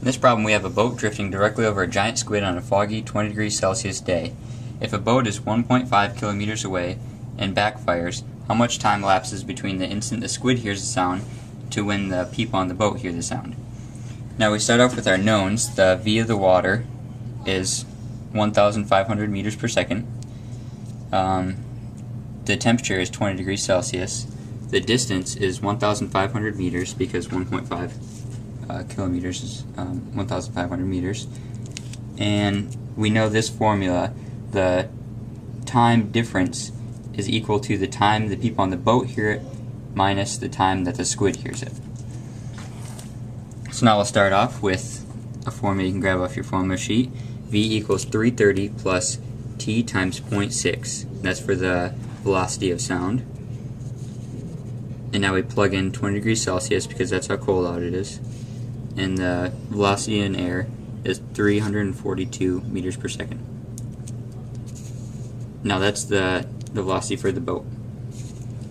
In this problem we have a boat drifting directly over a giant squid on a foggy 20 degrees Celsius day. If a boat is 1.5 kilometers away and backfires, how much time lapses between the instant the squid hears the sound to when the people on the boat hear the sound? Now we start off with our knowns. The V of the water is 1,500 meters per second. The temperature is 20 degrees Celsius. The distance is 1,500 meters because 1.5 kilometers is 1,500 meters. And we know this formula, the time difference is equal to the time the people on the boat hear it minus the time that the squid hears it. So now we'll start off with a formula you can grab off your formula sheet. V equals 330 plus T times 0.6. That's for the velocity of sound. And now we plug in 20 degrees Celsius because that's how cold out it is. And the velocity in air is 342 meters per second. Now that's the velocity for the boat.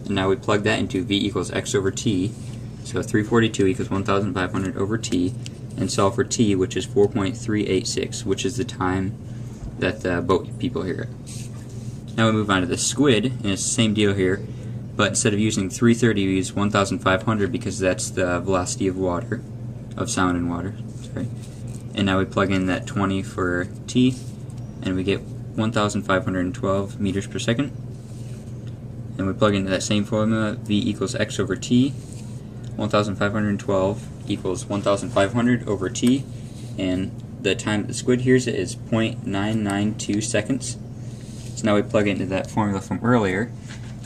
And now we plug that into V equals x over t. So 342 equals 1,500 over t, and solve for t, which is 4.386, which is the time that the boat people hear it. Now we move on to the squid, and it's the same deal here, but instead of using 330 we use 1,500 because that's the velocity of water, of sound in water. Sorry. And now we plug in that 20 for t, and we get 1,512 meters per second. And we plug into that same formula, V equals x over t. 1,512 equals 1,500 over t, and the time that the squid hears it is 0.992 seconds. So now we plug into that formula from earlier,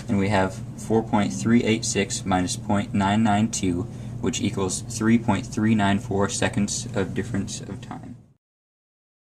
and we have 4.386 minus 0.992, which equals 3.394 seconds of difference of time.